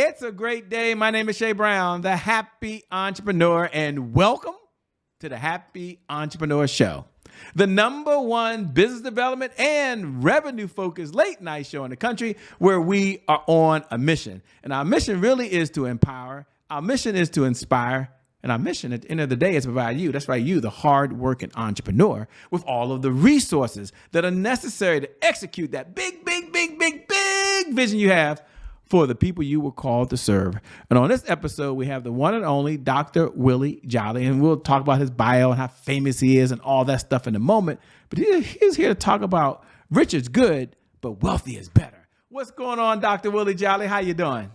It's a great day. My name is Shay Brown, the Happy Entrepreneur, and welcome to the Happy Entrepreneur Show, the #1 business development and revenue-focused late-night show in the country where we are on a mission. And our mission really is to empower. Our mission is to inspire. And our mission at the end of the day is to provide you, that's right, you, the hard-working entrepreneur, with all of the resources that are necessary to execute that big vision you have for the people you were called to serve. And on this episode, we have the one and only Dr. Willie Jolley, and we'll talk about his bio and how famous he is and all that stuff in a moment. But he's here to talk about rich is good, but wealthy is better. What's going on, Dr. Willie Jolley? How you doing?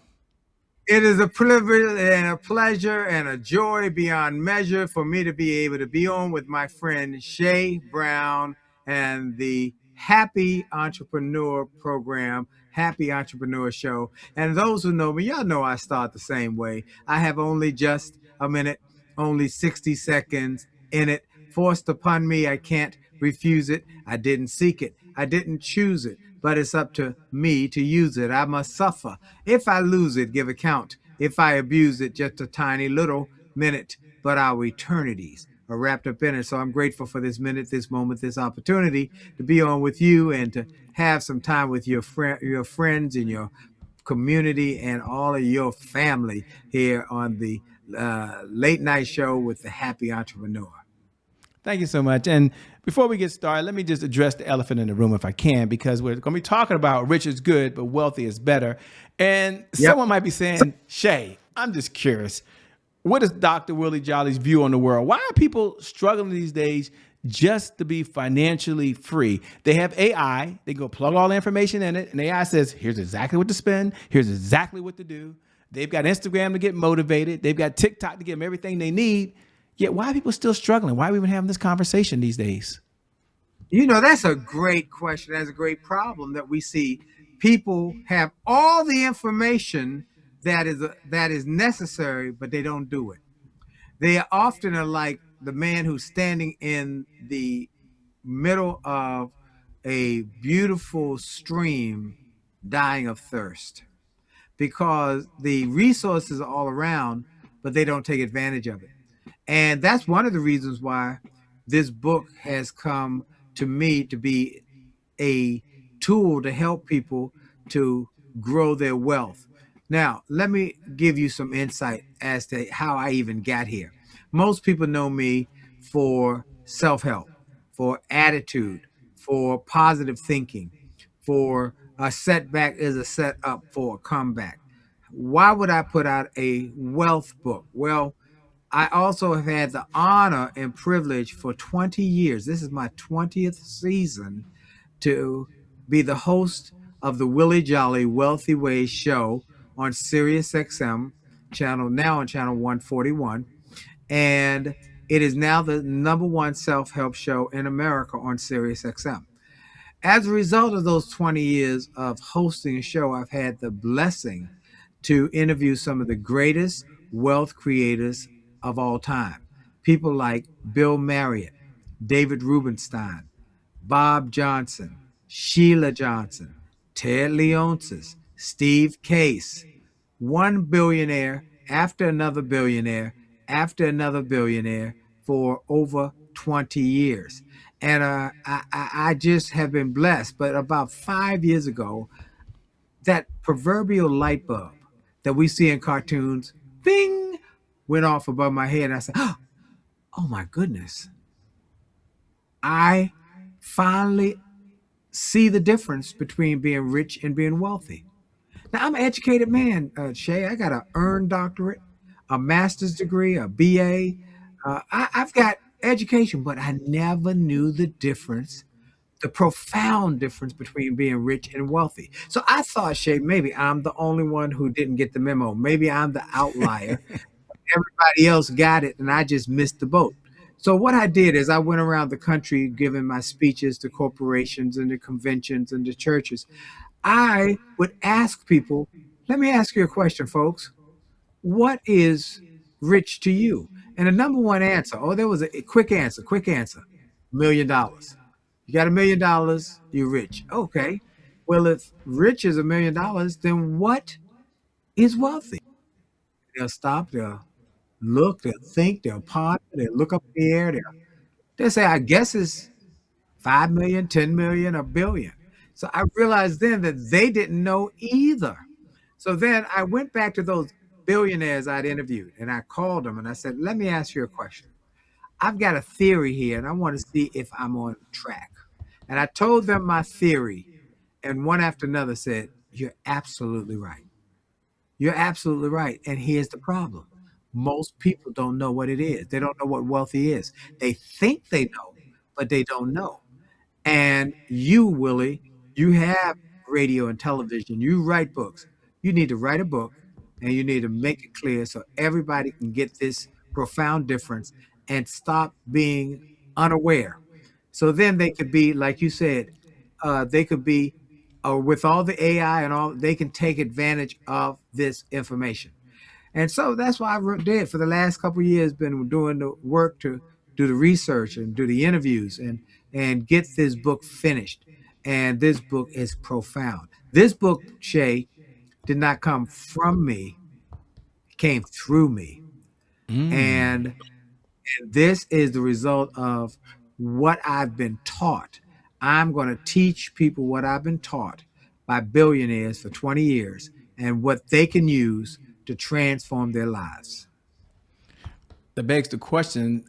It is a privilege and a pleasure and a joy beyond measure for me to be able to be on with my friend Shay Brown and the Happy Entrepreneur Program, Happy Entrepreneur Show. And those who know me, y'all know I start the same way. I have only just a minute, only 60 seconds in it. Forced upon me, I can't refuse it. I didn't seek it. I didn't choose it. But it's up to me to use it. I must suffer. If I lose it, give account. If I abuse it, just a tiny little minute, but our eternities are wrapped up in it. So I'm grateful for this minute, this moment, this opportunity to be on with you and to have some time with your friends and your community and all of your family here on the late night show with the Happy Entrepreneur. Thank you so much. And before we get started, let me just address the elephant in the room if I can, because we're going to be talking about rich is good, but wealthy is better. And someone might be saying, Shay, I'm just curious. What is Dr. Willie Jolley's view on the world? Why are people struggling these days just to be financially free? They have AI. They go plug all the information in it. And AI says, here's exactly what to spend. Here's exactly what to do. They've got Instagram to get motivated. They've got TikTok to give them everything they need. Yet why are people still struggling? Why are we even having this conversation these days? You know, that's a great question. That's a great problem that we see. People have all the information that is necessary, but they don't do it. They often are like the man who's standing in the middle of a beautiful stream dying of thirst because the resources are all around, but they don't take advantage of it. And that's one of the reasons why this book has come to me to be a tool to help people to grow their wealth. Now, let me give you some insight as to how I even got here. Most people know me for self-help, for attitude, for positive thinking, for a setback is a setup for a comeback. Why would I put out a wealth book? Well, I also have had the honor and privilege for 20 years. This is my 20th season to be the host of the Willie Jolley Wealthy Ways show on Sirius XM channel, now on channel 141. And it is now the #1 self-help show in America on Sirius XM. As a result of those 20 years of hosting a show, I've had the blessing to interview some of the greatest wealth creators of all time. People like Bill Marriott, David Rubenstein, Bob Johnson, Sheila Johnson, Ted Leonsis, Steve Case, one billionaire after another billionaire after another billionaire for over 20 years. And I just have been blessed. But about 5 years ago, that proverbial light bulb that we see in cartoons, bing, went off above my head. And I said, oh my goodness. I finally see the difference between being rich and being wealthy. Now, I'm an educated man, Shay. I got an earned doctorate, a master's degree, a BA. I've got education, but I never knew the difference, the profound difference between being rich and wealthy. So I thought, Shay, maybe I'm the only one who didn't get the memo. Maybe I'm the outlier. Everybody else got it, and I just missed the boat. So what I did is I went around the country giving my speeches to corporations and to conventions and to churches. I would ask people, let me ask you a question, folks. What is rich to you? And the #1 answer, there was a quick answer, $1 million. You got $1 million, you're rich. Okay. Well, if rich is $1 million, then what is wealthy. They'll stop, they'll look, they'll think, they'll ponder, they'll look up in the air, they'll say, I guess it's 5 million, 10 million, a billion. So I realized then that they didn't know either. So then I went back to those billionaires I'd interviewed and I called them and I said, let me ask you a question. I've got a theory here and I want to see if I'm on track. And I told them my theory, and one after another said, you're absolutely right. You're absolutely right. And here's the problem. Most people don't know what it is. They don't know what wealthy is. They think they know, but they don't know. And you, Willie, you have radio and television. You write books. You need to write a book and you need to make it clear so everybody can get this profound difference and stop being unaware. So then they could be, like you said, they could be, with all the AI and all, they can take advantage of this information. And so that's why I did for the last couple of years, been doing the work to do the research and do the interviews and get this book finished. And this book is profound. This book, Shay, did not come from me, it came through me. Mm. And this is the result of what I've been taught. I'm going to teach people what I've been taught by billionaires for 20 years and what they can use to transform their lives. That begs the question.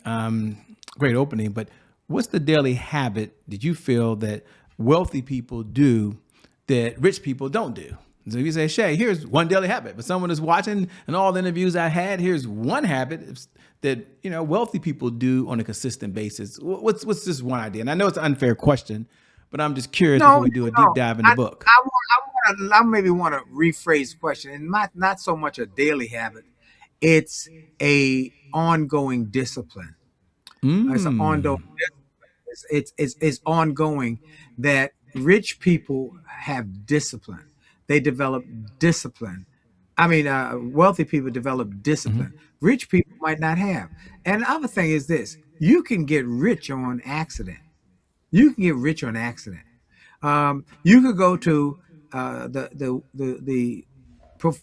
Great opening, but what's the daily habit that you feel that wealthy people do that rich people don't do? So if you say, Shay, here's one daily habit, but someone is watching and all the interviews I had, here's one habit that wealthy people do on a consistent basis. What's this one idea? And I know it's an unfair question, but I'm just curious No, before no, we do a deep no. dive in the I, book. I maybe want to rephrase the question, and not so much a daily habit. It's a ongoing discipline. It's an ongoing. Mm. It's ongoing that rich people have discipline. They develop discipline. I mean, wealthy people develop discipline. Rich people might not have. And the other thing is this: you can get rich on accident. You can get rich on accident. You could go to the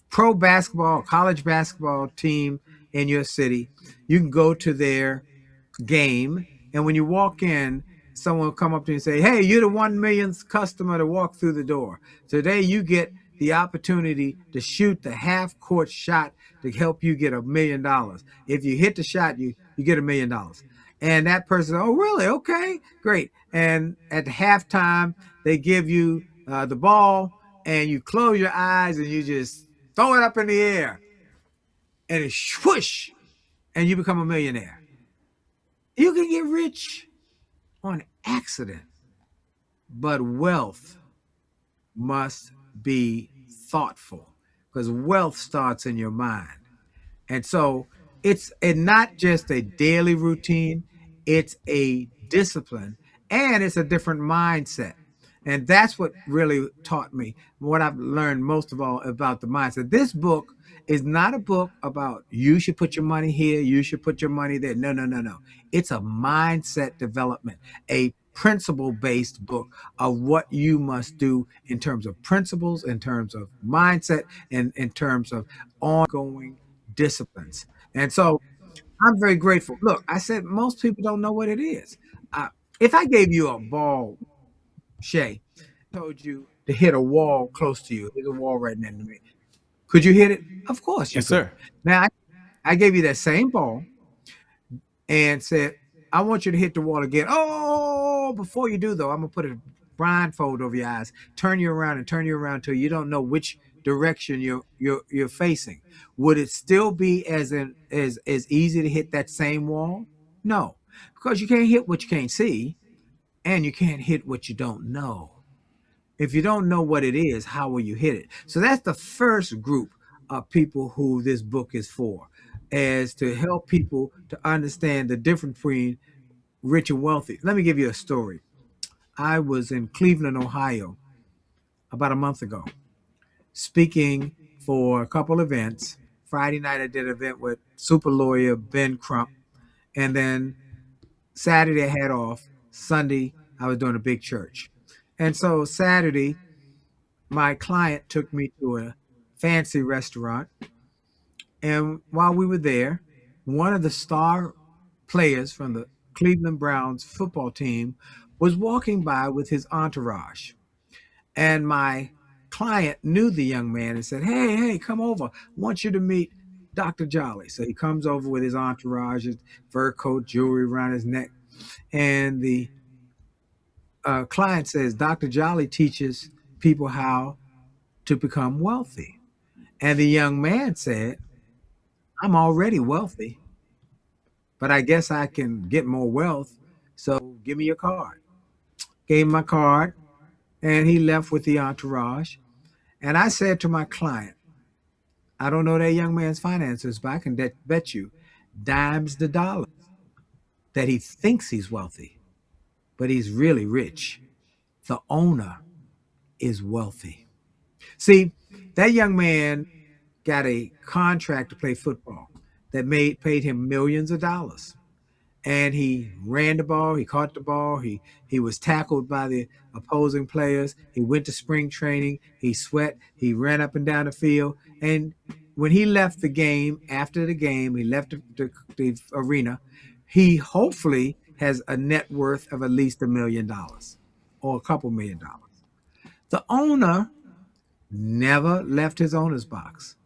pro basketball, college basketball team in your city. You can go to their game, and when you walk in, someone will come up to you and say, hey, you're the 1 millionth customer to walk through the door. Today you get the opportunity to shoot the half court shot to help you get $1 million. If you hit the shot, you get $1 million. And that person, oh really? Okay, great. And at halftime they give you the ball, and you close your eyes and you just throw it up in the air, and it swoosh, and you become a millionaire. You can get rich on accident, but wealth must be thoughtful, because wealth starts in your mind. And so it's not just a daily routine, it's a discipline, and it's a different mindset. And that's what really taught me what I've learned most of all about the mindset. This book is not a book about you should put your money here, you should put your money there. No, no, no, no. It's a mindset development, a principle based book of what you must do in terms of principles, in terms of mindset, and in terms of ongoing disciplines. And so I'm very grateful. Look, I said most people don't know what it is. Uh, if I gave you a ball, Shay, told you to hit a wall close to you, there's a wall right next to me. Could you hit it? Of course you Yes, could. sir. Now, I gave you that same ball and said, I want you to hit the wall again. Oh, before you do, though, I'm going to put a blindfold over your eyes, turn you around and turn you around till you don't know which direction you're facing. Would it still be as easy to hit that same wall? No, because you can't hit what you can't see, and you can't hit what you don't know. If you don't know what it is, how will you hit it? So that's the first group of people who this book is for, is to help people to understand the difference between rich and wealthy. Let me give you a story. I was in Cleveland, Ohio about a month ago, speaking for a couple events. Friday night I did an event with super lawyer Ben Crump, and then Saturday I had off. Sunday I was doing a big church. And so Saturday my client took me to a fancy restaurant. And while we were there, one of the star players from the Cleveland Browns football team was walking by with his entourage. And my client knew the young man and said, hey, come over. I want you to meet Dr. Jolley. So he comes over with his entourage, his fur coat, jewelry around his neck. And the client says, Dr. Jolley teaches people how to become wealthy. And the young man said, I'm already wealthy, but I guess I can get more wealth. So give me your card. Gave him my card, and he left with the entourage. And I said to my client, I don't know that young man's finances, but I can bet you dimes the dollar that he thinks he's wealthy, but he's really rich. The owner is wealthy. See, that young man got a contract to play football that paid him millions of dollars. And he ran the ball, he caught the ball, he was tackled by the opposing players, he went to spring training, he sweat, he ran up and down the field. And when he left the game, after the game, he left the arena, he hopefully has a net worth of at least $1 million or a couple $1,000,000. The owner never left his owner's box.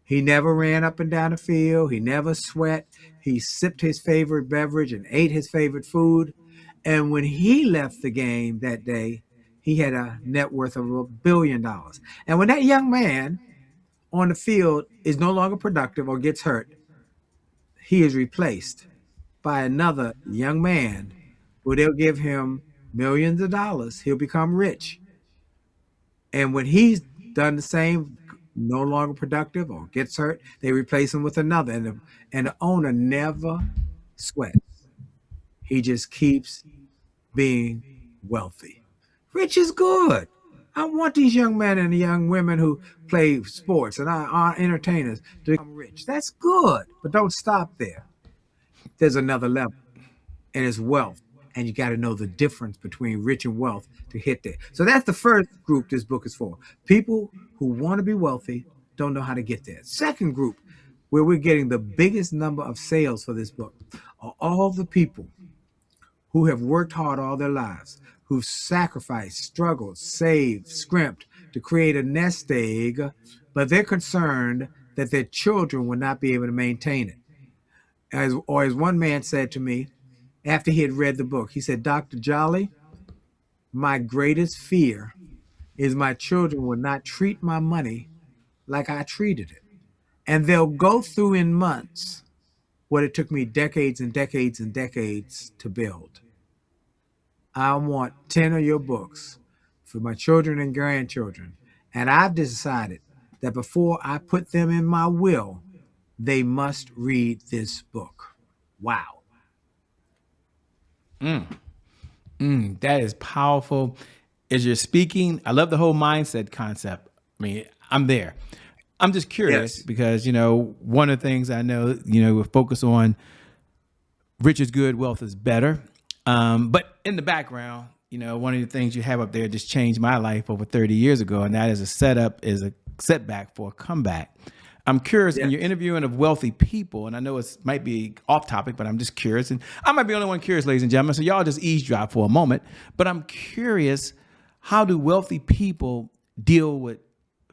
He never ran up and down the field. He never sweat. He sipped his favorite beverage and ate his favorite food. And when he left the game that day, he had a net worth of $1 billion. And when that young man on the field is no longer productive or gets hurt, he is replaced by another young man who they'll give him millions of dollars. He'll become rich. And when he's done the same, no longer productive or gets hurt, they replace him with another. And the owner never sweats. He just keeps being wealthy. Rich is good. I want these young men and young women who play sports and are entertainers to become rich. That's good, but don't stop there. There's another level, and it's wealth. And you got to know the difference between rich and wealth to hit there. So that's the first group this book is for. People who want to be wealthy, don't know how to get there. Second group, where we're getting the biggest number of sales for this book, are all the people who have worked hard all their lives, who've sacrificed, struggled, saved, scrimped to create a nest egg, but they're concerned that their children will not be able to maintain it. As one man said to me after he had read the book, he said, Dr. Jolley, my greatest fear is my children will not treat my money like I treated it. And they'll go through in months what it took me decades and decades and decades to build. I want 10 of your books for my children and grandchildren. And I've decided that before I put them in my will, they must read this book. Wow. That is powerful. As you're speaking, I love the whole mindset concept. I mean, I'm there. I'm just curious because, one of the things I know, we focus on rich is good, wealth is better. But in the background, one of the things you have up there just changed my life over 30 years ago. And that is a setback for a comeback. I'm curious, and you're interviewing of wealthy people, and I know it might be off topic, but I'm just curious. And I might be the only one curious, ladies and gentlemen, so y'all just eavesdrop for a moment. But I'm curious, how do wealthy people deal with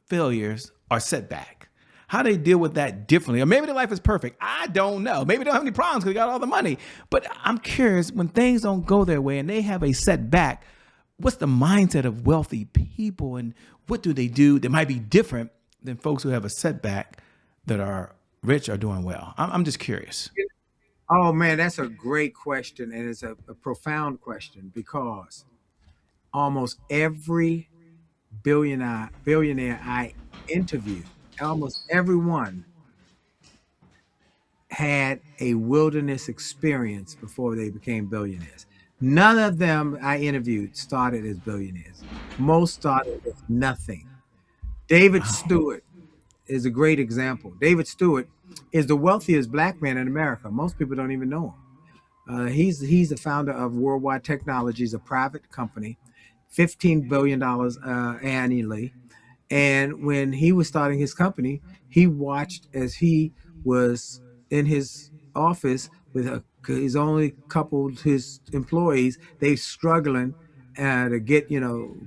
failures or setback? How do they deal with that differently? Or maybe their life is perfect. I don't know. Maybe they don't have any problems because they got all the money. But I'm curious, when things don't go their way and they have a setback, what's the mindset of wealthy people, and what do they do that might be different than folks who have a setback that are rich or doing well? I'm just curious. Oh, man, that's a great question. And it's a profound question because almost every billionaire I interviewed, almost everyone had a wilderness experience before they became billionaires. None of them I interviewed started as billionaires. Most started with nothing. David Stewart is a great example. David Stewart is the wealthiest black man in America. Most people don't even know him. He's the founder of Worldwide Technologies, a private company, $15 billion annually. And when he was starting his company, he watched as he was in his office with his only couple his employees. They struggling to get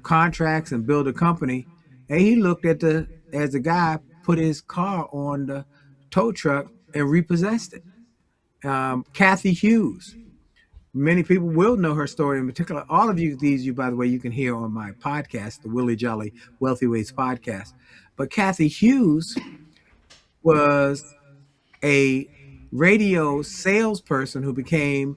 contracts and build a company. And he looked at the as the guy put his car on the tow truck and repossessed it. Kathy Hughes. Many people will know her story in particular. All of you, by the way, you can hear on my podcast, the Willie Jolley Wealthy Ways podcast. But Kathy Hughes was a radio salesperson who became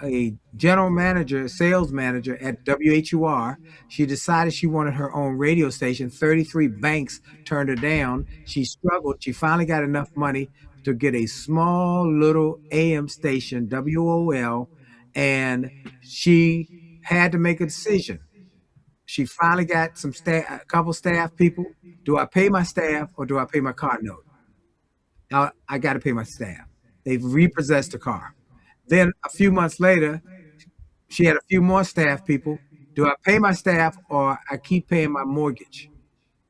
a general manager, sales manager at WHUR. She decided she wanted her own radio station. 33 banks turned her down. She struggled. She finally got enough money to get a small little AM station, WOL, and she had to make a decision. She finally got some staff, a couple staff people. Do I pay my staff or do I pay my car note? Now I got to pay my staff. They've repossessed the car. Then a few months later, she had a few more staff people. Do I pay my staff or I keep paying my mortgage?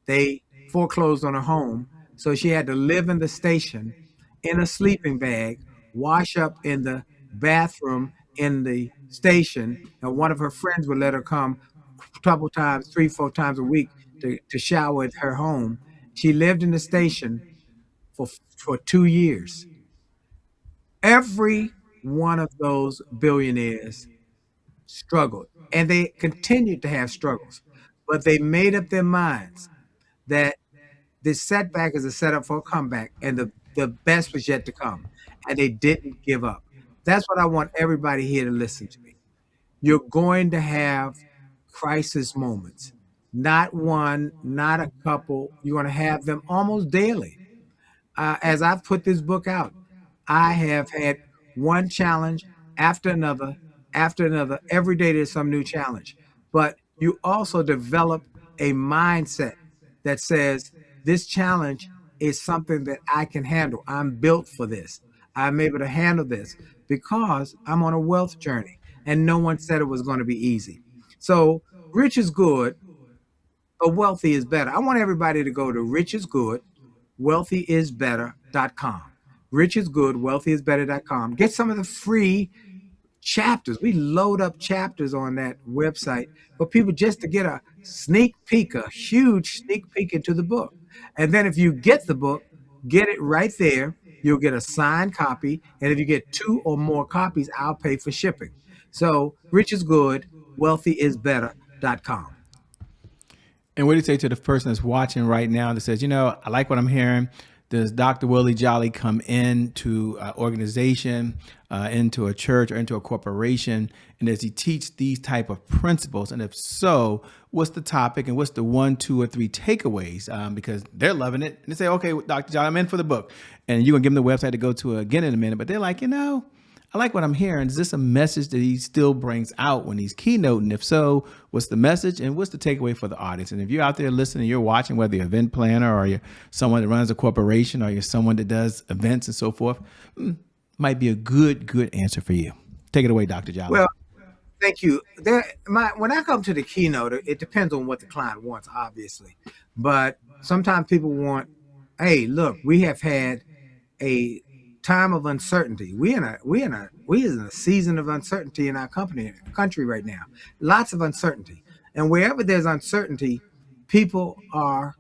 They foreclosed on her home, so she had to live in the station in a sleeping bag, wash up in the bathroom in the station, and one of her friends would let her come a couple times, 3, 4 times a week to shower at her home. She lived in the station for 2 years. Every one of those billionaires struggled, and they continued to have struggles, but they made up their minds that this setback is a setup for a comeback, and the best was yet to come, and they didn't give up. That's what I want everybody here to listen to me. You're going to have crisis moments, not one, not a couple. You're going to have them almost daily. As I've put this book out, I have had one challenge after another. Every day there's some new challenge. But you also develop a mindset that says this challenge is something that I can handle. I'm built for this. I'm able to handle this because I'm on a wealth journey and no one said it was going to be easy. So rich is good, but wealthy is better. I want everybody to go to rich is good, wealthyisbetter.com. Rich is good, wealthyisbetter.com. Get some of the free chapters. We load up chapters on that website for people just to get a sneak peek, a huge sneak peek into the book. And then if you get the book, get it right there. You'll get a signed copy. And if you get 2 or more copies, I'll pay for shipping. So rich is good, wealthyisbetter.com. And what do you say to the person that's watching right now that says, I like what I'm hearing. Does Dr. Willie Jolley come into an organization, into a church, or into a corporation? And does he teach these type of principles? And if so, what's the topic and what's the 1, 2, or 3 takeaways? Because they're loving it. And they say, okay, Dr. Jolley, I'm in for the book. And you're going to give them the website to go to again in a minute. But they're like, I like what I'm hearing. Is this a message that he still brings out when he's keynoting? If so, what's the message and what's the takeaway for the audience? And if you're out there listening, you're watching, whether you're an event planner or you're someone that runs a corporation or you're someone that does events and so forth, might be a good answer for you. Take it away, Dr. Jolley. Well, thank you. When I come to the keynote, it depends on what the client wants, obviously. But sometimes people want, hey, look, we have had a time of uncertainty. We in a season of uncertainty in our country right now. Lots of uncertainty. And wherever there's uncertainty, people are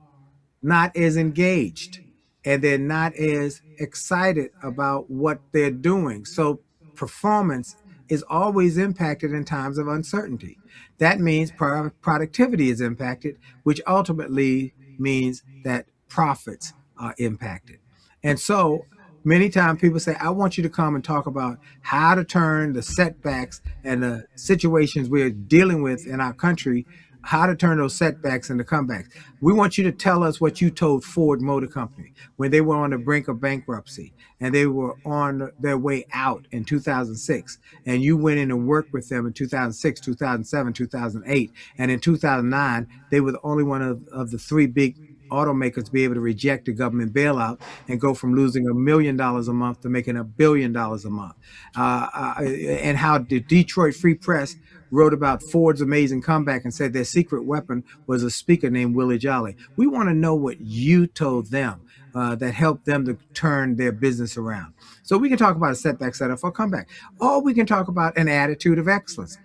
not as engaged and they're not as excited about what they're doing. So performance is always impacted in times of uncertainty. That means productivity is impacted, which ultimately means that profits are impacted. And so many times people say, I want you to come and talk about how to turn the setbacks and the situations we're dealing with in our country, how to turn those setbacks into comebacks. We want you to tell us what you told Ford Motor Company when they were on the brink of bankruptcy and they were on their way out in 2006. And you went in and worked with them in 2006, 2007, 2008. And in 2009, they were the only one of the 3 big automakers be able to reject a government bailout and go from losing $1 million a month to making $1 billion a month. And how the Detroit Free Press wrote about Ford's amazing comeback and said their secret weapon was a speaker named Willie Jolley. We want to know what you told them that helped them to turn their business around. So we can talk about a setback, setup, or comeback, or we can talk about an attitude of excellence,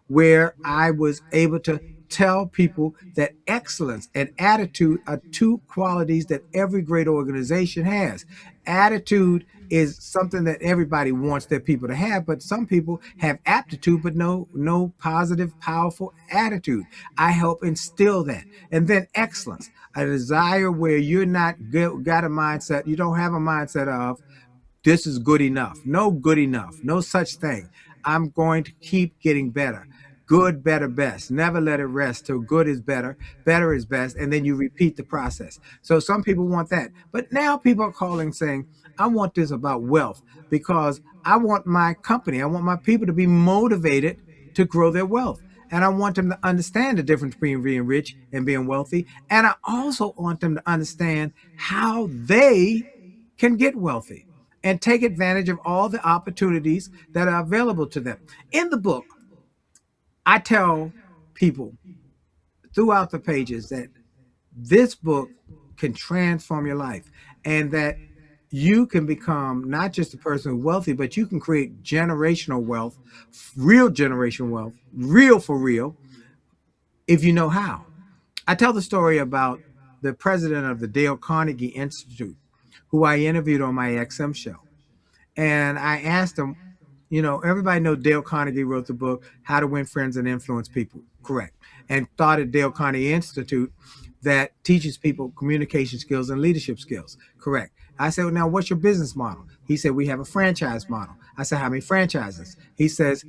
where I was able to tell people that excellence and attitude are two qualities that every great organization has. Attitude is something that everybody wants their people to have, but some people have aptitude but no positive, powerful attitude. I help instill that. And then excellence, a desire where you're not got a mindset, you don't have a mindset of this is good enough. No good enough. No such thing. I'm going to keep getting better. Good, better, best. Never let it rest till good is better is best, and then you repeat the process. So some people want that. But now people are calling saying, I want this about wealth because I want my company, I want my people to be motivated to grow their wealth. And I want them to understand the difference between being rich and being wealthy. And I also want them to understand how they can get wealthy and take advantage of all the opportunities that are available to them. In the book, I tell people throughout the pages that this book can transform your life and that you can become not just a person who's wealthy, but you can create generational wealth, real generational wealth, real for real, if you know how. I tell the story about the president of the Dale Carnegie Institute, who I interviewed on my XM show. And I asked him, everybody knows Dale Carnegie wrote the book, How to Win Friends and Influence People. Correct. And started Dale Carnegie Institute that teaches people communication skills and leadership skills. Correct. I said, well, now what's your business model? He said, we have a franchise model. I said, how many franchises? He says,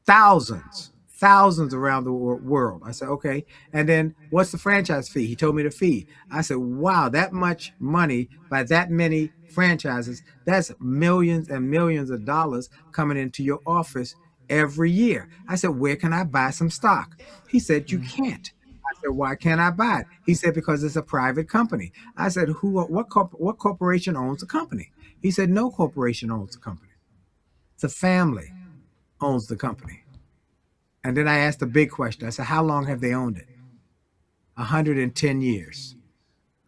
thousands around the world. I said, okay. And then what's the franchise fee? He told me the fee. I said, wow, that much money by that many franchises, that's millions and millions of dollars coming into your office every year. I said, where can I buy some stock? He said, you can't. I said, why can't I buy it? He said, because it's a private company. I said, what corporation owns the company? He said, no corporation owns the company. The family owns the company. And then I asked a big question. I said, how long have they owned it? 110 years.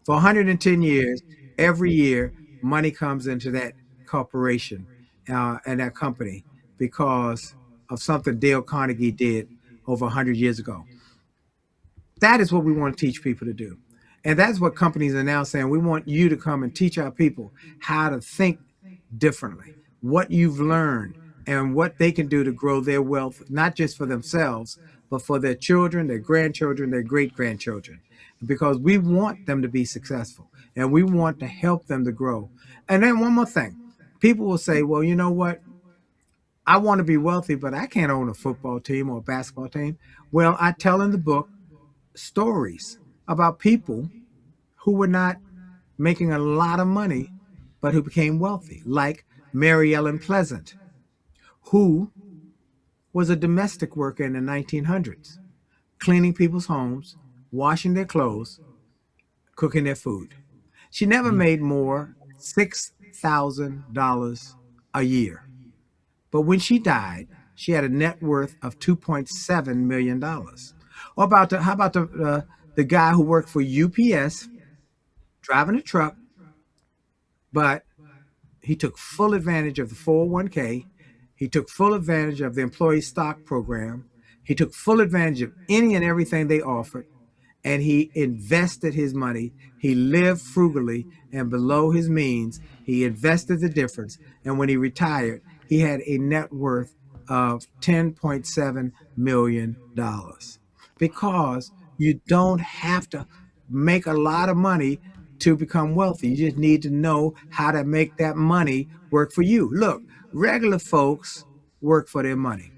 For 110 years, every year, money comes into that corporation and that company because of something Dale Carnegie did over 100 years ago. That is what we want to teach people to do. And that's what companies are now saying. We want you to come and teach our people how to think differently, what you've learned, and what they can do to grow their wealth, not just for themselves, but for their children, their grandchildren, their great-grandchildren. Because we want them to be successful, and we want to help them to grow. And then one more thing. People will say, well, you know what? I want to be wealthy, but I can't own a football team or a basketball team. Well, I tell in the book stories about people who were not making a lot of money, but who became wealthy, like Mary Ellen Pleasant, who was a domestic worker in the 1900s, cleaning people's homes, washing their clothes, cooking their food. She never made more $6,000 a year. But when she died, she had a net worth of $2.7 million. Or how about the guy who worked for UPS, driving a truck, but he took full advantage of the 401k. He took full advantage of the employee stock program. He took full advantage of any and everything they offered. And he invested his money. He lived frugally and below his means. He invested the difference. And when he retired, he had a net worth of $10.7 million. Because you don't have to make a lot of money to become wealthy. You just need to know how to make that money work for you. Look, regular folks work for their money.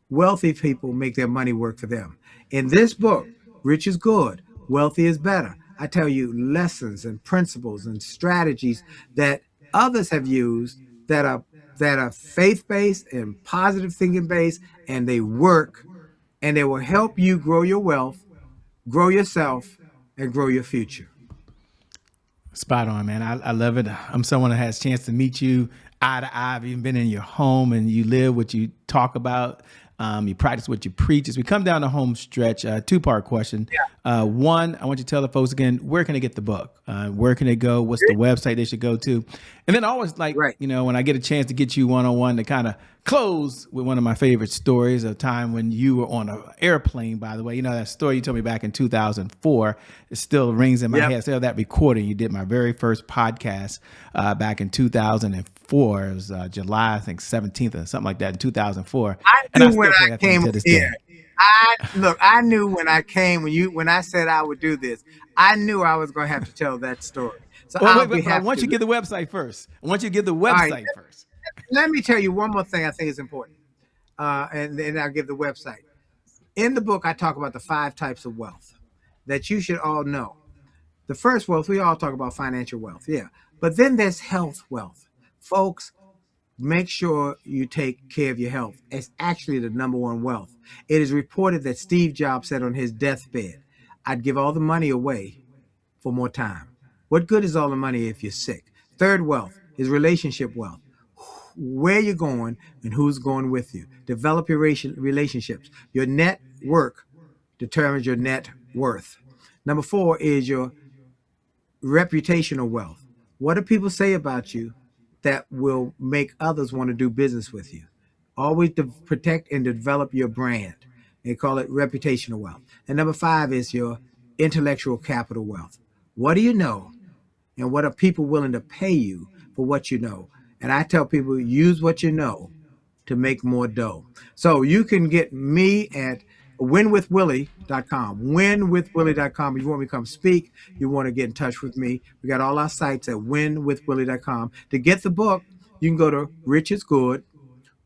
Wealthy people make their money work for them. In this book, Rich is Good, Wealthy is Better, I tell you lessons and principles and strategies that others have used that are faith-based and positive thinking based, and they work, and they will help you grow your wealth, grow yourself, and grow your future. Spot on, man. I love it. I'm someone that has a chance to meet you eye to eye. I've even been in your home and you live what you talk about. You practice what you preach. As we come down the home stretch, two-part question. One, I want you to tell the folks again, where can they get the book? Where can they go? What's the website they should go to? And then always Right. when I get a chance to get you one-on-one to kind of close with one of my favorite stories, a time when you were on an airplane, by the way. That story you told me back in 2004, it still rings in my head. Still that recording. You did my very first podcast back in 2004. It was July, I think, 17th or something like that in 2004. I knew when I came to this here. day. I knew when I came, when I said I would do this, I knew I was going to have to tell that story. So Well, wait, but I want you to give the website first. First. Let me tell you one more thing I think is important. And then I'll give the website. In the book, I talk about the 5 types of wealth that you should all know. The first wealth, we all talk about financial wealth. Yeah. But then there's health wealth. Folks, make sure you take care of your health. It's actually the number one wealth. It is reported that Steve Jobs said on his deathbed, I'd give all the money away for more time. What good is all the money if you're sick? Third wealth is relationship wealth. Where you're going and who's going with you. Develop your relationships. Your network determines your net worth. Number 4 is your reputational wealth. What do people say about you that will make others want to do business with you? Always protect and develop your brand. They call it reputational wealth. And number 5 is your intellectual capital wealth. What do you know? And what are people willing to pay you for what you know? And I tell people, use what you know to make more dough. So you can get me at winwithwillie.com. Winwithwillie.com. If you want me to come speak, you want to get in touch with me, we got all our sites at winwithwillie.com. To get the book, you can go to Rich is Good,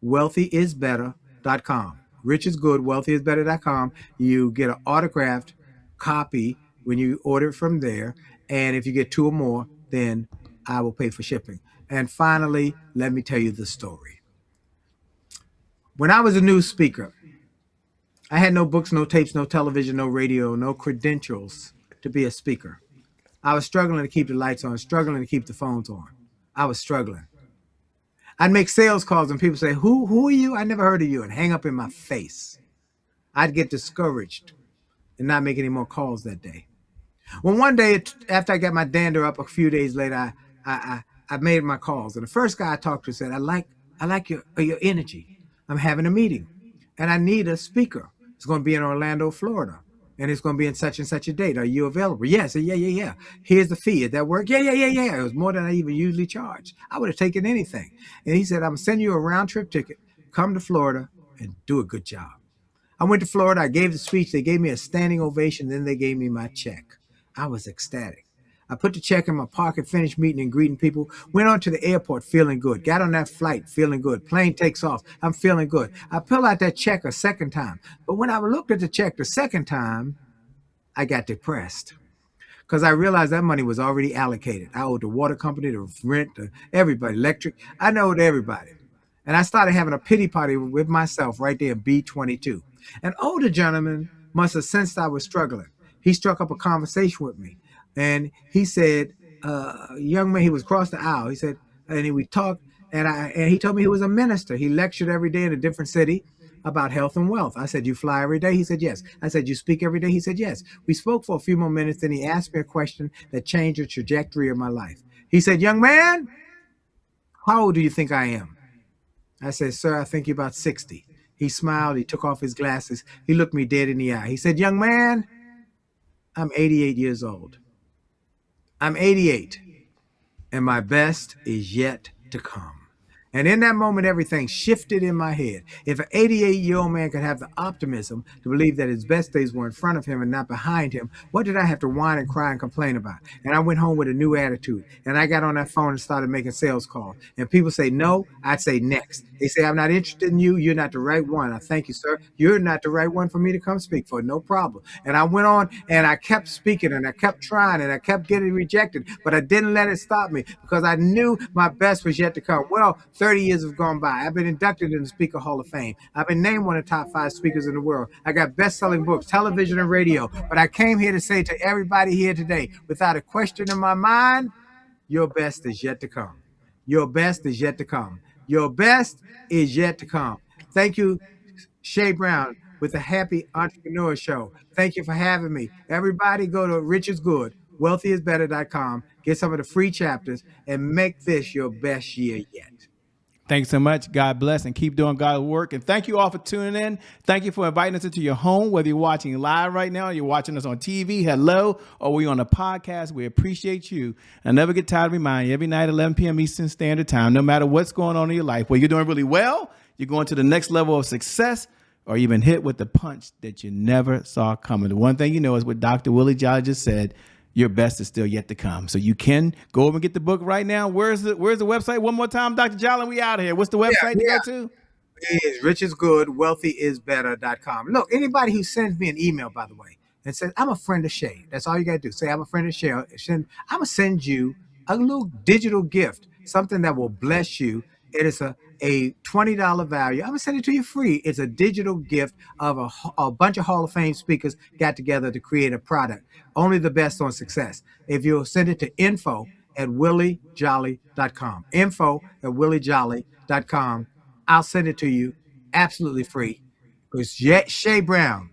Wealthy is Better.com. Rich is Good, Wealthy is Better.com. You get an autographed copy when you order it from there. And if you get 2 or more, then I will pay for shipping. And finally, let me tell you the story. When I was a new speaker, I had no books, no tapes, no television, no radio, no credentials to be a speaker. I was struggling to keep the lights on, struggling to keep the phones on. I was struggling. I'd make sales calls and people say, who are you? I never heard of you, and hang up in my face. I'd get discouraged and not make any more calls that day. Well, one day after I got my dander up, a few days later, I made my calls, and the first guy I talked to said, I like your energy. I'm having a meeting, and I need a speaker. It's going to be in Orlando, Florida, and it's going to be in such and such a date. Are you available? Yes. Yeah. Here's the fee. Did that work? Yeah. It was more than I even usually charge. I would have taken anything. And he said, I'm going to send you a round trip ticket. Come to Florida and do a good job. I went to Florida. I gave the speech. They gave me a standing ovation. Then they gave me my check. I was ecstatic. I put the check in my pocket, finished meeting and greeting people, went on to the airport feeling good, got on that flight feeling good, plane takes off, I'm feeling good. I pull out that check a second time. But when I looked at the check the second time, I got depressed because I realized that money was already allocated. I owed the water company, the rent, everybody, electric. I owed everybody. And I started having a pity party with myself right there in B22. An older gentleman must have sensed I was struggling. He struck up a conversation with me. And he said, young man, he was across the aisle. He said, and we talked, and he told me he was a minister. He lectured every day in a different city about health and wealth. I said, you fly every day? He said, yes. I said, you speak every day? He said, yes. We spoke for a few more minutes, then he asked me a question that changed the trajectory of my life. He said, young man, how old do you think I am? I said, sir, I think you're about 60. He smiled. He took off his glasses. He looked me dead in the eye. He said, young man, I'm 88 years old. I'm 88, and my best is yet to come. And in that moment, everything shifted in my head. If an 88-year-old man could have the optimism to believe that his best days were in front of him and not behind him, what did I have to whine and cry and complain about? And I went home with a new attitude. And I got on that phone and started making sales calls. And people say no, I'd say next. They say, I'm not interested in you. You're not the right one. I thank you, sir. You're not the right one for me to come speak for. No problem. And I went on and I kept speaking and I kept trying and I kept getting rejected. But I didn't let it stop me because I knew my best was yet to come. Well, 30 years have gone by. I've been inducted in the Speaker Hall of Fame. I've been named one of the top 5 speakers in the world. I got best-selling books, television and radio. But I came here to say to everybody here today, without a question in my mind, your best is yet to come. Your best is yet to come. Your best is yet to come. Thank you, Shay Brown, with the Happy Entrepreneur Show. Thank you for having me. Everybody go to Rich is Good, wealthyisbetter.com, get some of the free chapters, and make this your best year yet. Thanks so much. God bless and keep doing God's work. And thank you all for tuning in. Thank you for inviting us into your home, whether you're watching live right now, or you're watching us on TV, hello, or we're on a podcast. We appreciate you. I never get tired of reminding you every night, 11 p.m. Eastern Standard Time, no matter what's going on in your life, whether you're doing really well, you're going to the next level of success, or you've been hit with the punch that you never saw coming. The one thing you know is what Dr. Willie Jolley just said. Your best is still yet to come. So you can go over and get the book right now. Where's the website? One more time, Dr. Jolley, we out of here. What's the website to go to? It is Rich is Good, wealthyisbetter.com. Look, anybody who sends me an email, by the way, and says, I'm a friend of Shay. That's all you got to do. Say, I'm a friend of Shay. I'm going to send you a little digital gift, something that will bless you. It is a $20 value. I'm going to send it to you free. It's a digital gift of a bunch of Hall of Fame speakers got together to create a product. Only the best on success. If you'll send it to info@williejolly.com, info@williejolly.com, I'll send it to you absolutely free, because Shay Brown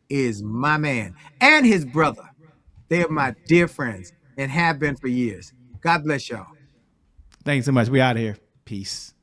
is my man and his brother. They are my dear friends and have been for years. God bless y'all. Thanks so much. We out of here. Peace.